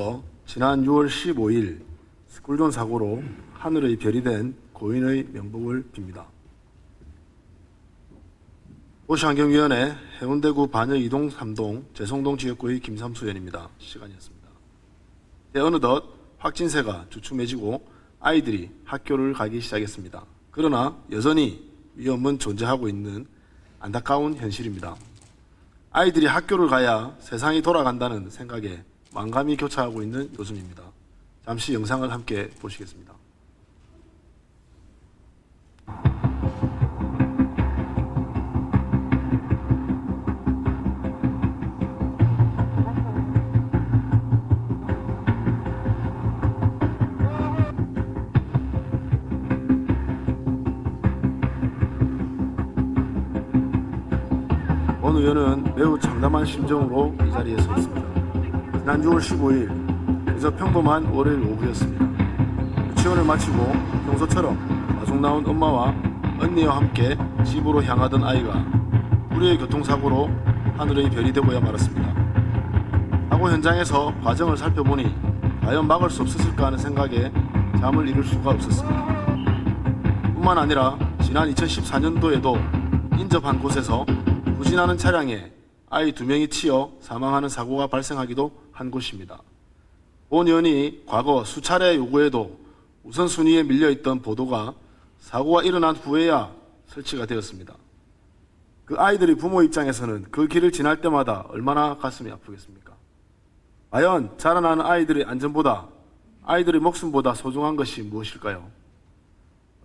의원에서 지난 6월 15일 스쿨존 사고로 하늘의 별이 된 고인의 명복을 빕니다. 도시환경위원회 해운대구 반여 2동 3동 재송동 지역구의 김삼수 의원입니다. 시간이었습니다. 어느덧 확진세가 주춤해지고 아이들이 학교를 가기 시작했습니다. 그러나 여전히 위험은 존재하고 있는 안타까운 현실입니다. 아이들이 학교를 가야 세상이 돌아간다는 생각에 만감이 교차하고 있는 요즘입니다. 잠시 영상을 함께 보시겠습니다. 원 의원은 매우 참담한 심정으로 이 자리에 서 있습니다. 지난 6월 15일 그저 평범한 월요일 오후였습니다. 유치원을 마치고 평소처럼 마중 나온 엄마와 언니와 함께 집으로 향하던 아이가 불의의 교통사고로 하늘의 별이 되고야 말았습니다. 사고 현장에서 과정을 살펴보니 과연 막을 수 없었을까 하는 생각에 잠을 이룰 수가 없었습니다. 뿐만 아니라 지난 2014년도에도 인접한 곳에서 부진하는 차량에 아이 2명이 치여 사망하는 사고가 발생하기도 한 곳입니다. 본 의원이 과거 수차례 요구에도 우선순위에 밀려있던 보도가 사고가 일어난 후에야 설치가 되었습니다. 그 아이들의 부모 입장에서는 그 길을 지날 때마다 얼마나 가슴이 아프겠습니까? 과연 자라나는 아이들의 안전보다 아이들의 목숨보다 소중한 것이 무엇일까요?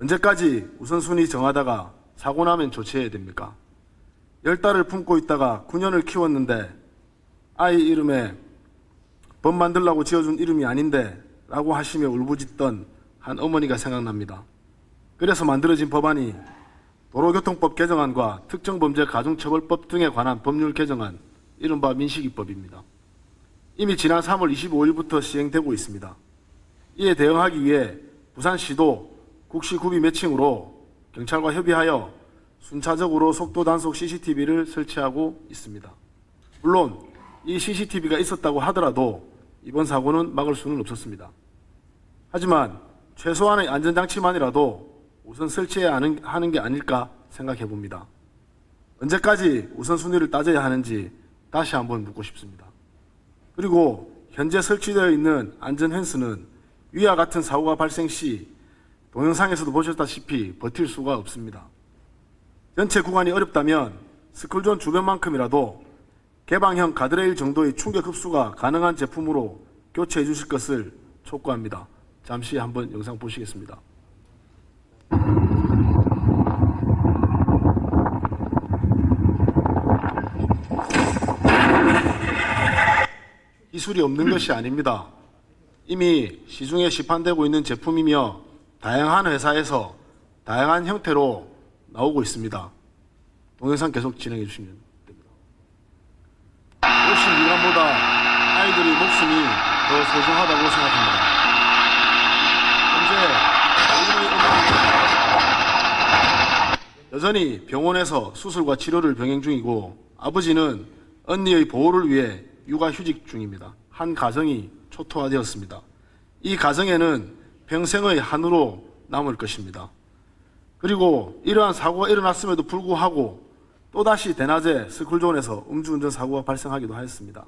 언제까지 우선순위 정하다가 사고 나면 조치해야 됩니까? 10달을 품고 있다가 9년을 키웠는데 아이 이름에 법 만들라고 지어준 이름이 아닌데 라고 하시며 울부짖던 한 어머니가 생각납니다. 그래서 만들어진 법안이 도로교통법 개정안과 특정범죄 가중처벌법 등에 관한 법률 개정안, 이른바 민식이법입니다. 이미 지난 3월 25일부터 시행되고 있습니다. 이에 대응하기 위해 부산시도 국시 구비 매칭으로 경찰과 협의하여 순차적으로 속도 단속 CCTV를 설치하고 있습니다. 물론 이 CCTV가 있었다고 하더라도 이번 사고는 막을 수는 없었습니다. 하지만 최소한의 안전장치만이라도 우선 설치해야 하는 게 아닐까 생각해 봅니다. 언제까지 우선순위를 따져야 하는지 다시 한번 묻고 싶습니다. 그리고 현재 설치되어 있는 안전펜스는 위와 같은 사고가 발생 시 동영상에서도 보셨다시피 버틸 수가 없습니다. 전체 구간이 어렵다면 스쿨존 주변만큼이라도 개방형 가드레일 정도의 충격 흡수가 가능한 제품으로 교체해 주실 것을 촉구합니다. 잠시 한번 영상 보시겠습니다. 기술이 없는 것이 아닙니다. 이미 시중에 시판되고 있는 제품이며 다양한 회사에서 다양한 형태로 나오고 있습니다. 동영상 계속 진행해 주시면 됩니다. 오신 미관보다 아이들의 목숨이 더 소중하다고 생각합니다. 현재 여전히 병원에서 수술과 치료를 병행 중이고 아버지는 언니의 보호를 위해 육아휴직 중입니다. 한 가정이 초토화되었습니다. 이 가정에는 평생의 한우로 남을 것입니다. 그리고 이러한 사고가 일어났음에도 불구하고 또다시 대낮에 스쿨존에서 음주운전 사고가 발생하기도 하였습니다.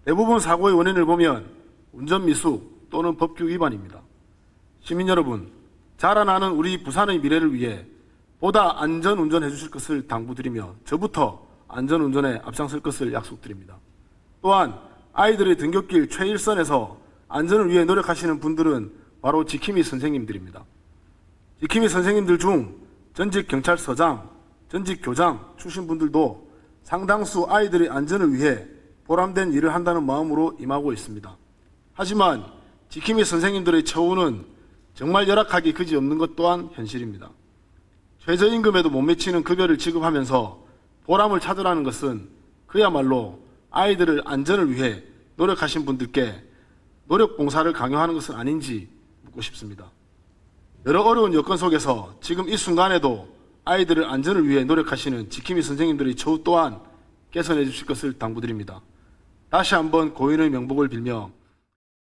대부분 사고의 원인을 보면 운전미숙 또는 법규 위반입니다. 시민 여러분, 자라나는 우리 부산의 미래를 위해 보다 안전운전해 주실 것을 당부드리며 저부터 안전운전에 앞장설 것을 약속드립니다. 또한 아이들의 등굣길 최일선에서 안전을 위해 노력하시는 분들은 바로 지킴이 선생님들입니다. 지킴이 선생님들 중 전직 경찰서장, 전직 교장 출신 분들도 상당수 아이들의 안전을 위해 보람된 일을 한다는 마음으로 임하고 있습니다. 하지만 지킴이 선생님들의 처우는 정말 열악하기 그지없는 것 또한 현실입니다. 최저임금에도 못 미치는 급여를 지급하면서 보람을 찾으라는 것은 그야말로 아이들의 안전을 위해 노력하신 분들께 노력봉사를 강요하는 것은 아닌지 묻고 싶습니다. 여러 어려운 여건 속에서 지금 이 순간에도 아이들의 안전을 위해 노력하시는 지킴이 선생님들의 처우 또한 개선해 주실 것을 당부드립니다. 다시 한번 고인의 명복을 빌며